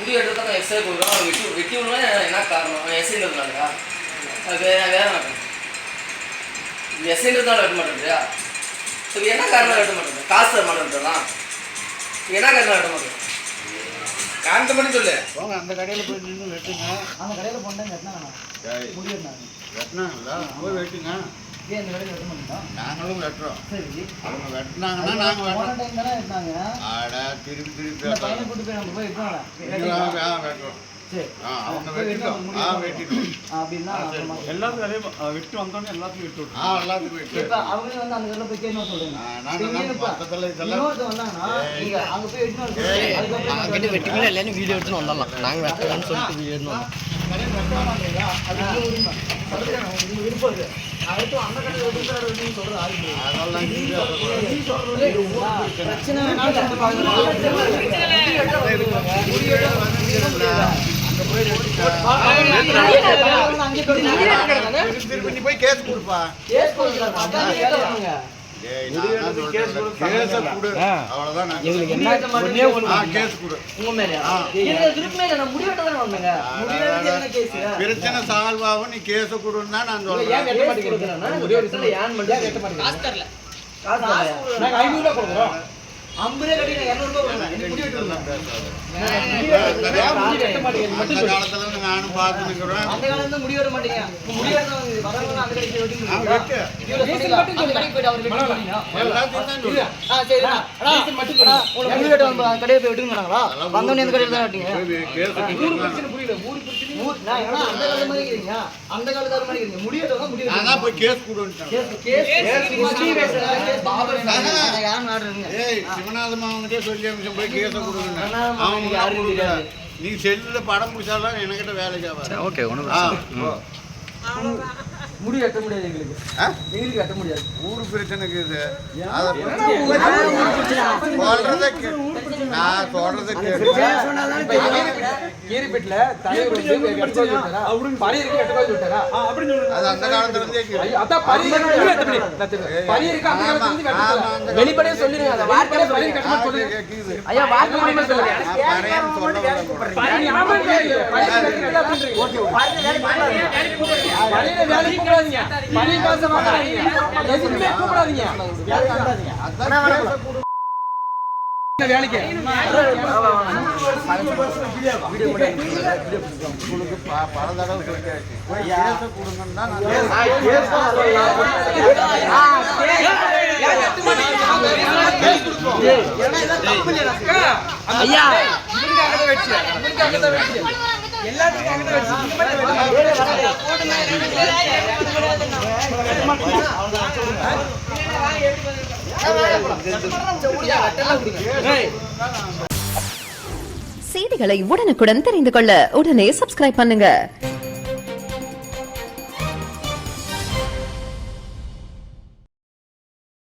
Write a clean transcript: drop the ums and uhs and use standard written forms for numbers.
முடி வெட்டுறதுக்கு எக்ஸ்ட்ரா கொடுக்குறோம். வெட்டி விடணும் என்ன காரணம்? எஸ்ஐன்றதுனாலயா? அது வேற மாட்டேன். எஸ்ஐன்றதுனால வெட்ட மாட்டேன்றியா? சரி, என்ன காரணம் வெட்ட மாட்டேன்? காசு தர மாட்டேன்றான். என்ன காரணம் வெட்ட மாட்டேன்? காரணத்தை மட்டும் சொல்லு. போங்க அந்த கடையில் போய் நின்று வெட்டுங்க. அந்த கடையில் போனால் வெட்டினாங்கண்ணா முடியுண்ணா வெட்டினாங்களா? போய் வெட்டுங்க. ஏன் இந்த கடையில் வெட்ட மாட்டோம்? நாங்களும் வெட்டுறோம். சரி, அவங்க வெட்டினாங்கன்னா நாங்கள் வெட்டுறோம். டைம் தானே வெட்டினாங்க. ஆடா திருப்பி பையனை கூட்டு போய் நம்ம போய் வெட்டுறோம். சரி, அவங்க வெட்டிட்டோம். வெட்டிட்டோம் அப்படின்னா எல்லாத்துக்கும் அதே விட்டு வந்தோடனே எல்லாத்துக்கும் விட்டு விட்டு எல்லாத்துக்கும் வெட்டி. இப்போ அவங்களே வந்து அந்த கடையில் போய் கேட்கணும் சொல்லுங்க. நாங்கள் பக்கத்தில் இதெல்லாம் இன்னொருத்த வந்தாங்கன்னா நீங்க அங்கே போய் வெட்டணும் அதுக்கப்புறம் வெட்டிங்களா இல்லைன்னு வீடியோ எடுத்துன்னு வந்துடலாம். நாங்கள் வெட்டலாம்னு சொல்லிட்டு வீடியோ எடுத்து வந்தோம். கடையில் வெட்ட மாட்டீங்களா? அது உங்க உரிமை. அதுதான் உங்களுக்கு விருப்பம் இருக்கு. அடுத்து அந்த கடையில் வெட்டுன்னு சொல்றது ஆளுங்க. அதெல்லாம் நீ சொல்றது பிரச்சனை வேணாலும் அந்த திருப்பி போய் கேஸ் கொடுப்பா. பிரச்சனை சால்வ் ஆகும். நீ கேஸ கொடுன்னா நான் சொல்றேன். அந்த காலத்துல நானும் பார்த்துக்கிறேன். அந்த காலத்துல முடி வெட்ட மாட்டீங்க. முடி வெட்டணும் அந்த கடைக்கு வெட்டி கடையை போய் வெட்டுங்கிறாங்களா? வந்தோடனே அந்த கடையில் தான் வெட்டிங்க. அந்த காலத்து மாதிரி முடி வெட்டதான் முடி அதான் போய் கேஸ் கொடுன்னு சிவநாத மாவங்கிட்டே சொல்லி அமிஷம் போய் கேஸ கொடுங்க. அவங்க நீ செல்லுல படம் பிடிச்சாலும் என்கிட்ட வேலைக்கு ஆகாது. ஓகே, முடி வெட்ட முடியாது எங்களுக்கு வெட்ட முடியாது. ஊரு பிரச்சனைக்கு இது நான் சொல்றதை கீரிப்பேட்டில் தலைவர் அது அந்த காலத்துல இருந்தே வெளிப்படையே சொல்லிருங்க. அந்த வார்த்தையில ஐயா வார்த்தை வேலைக்கு கூடாதீங்க. பணி காசு வாங்காதீங்க. எதுக்குமே கூப்பிடாதீங்க. வேலைக்கு உங்களுக்கு பல தடவை சொல்லியாச்சு. போய் கேஸ கொடுங்கன்னா ஐயா செய்திகளை உடனுக்குடன் தெரிந்து கொள்ள உடனே சப்ஸ்கிரைப் பண்ணுங்க.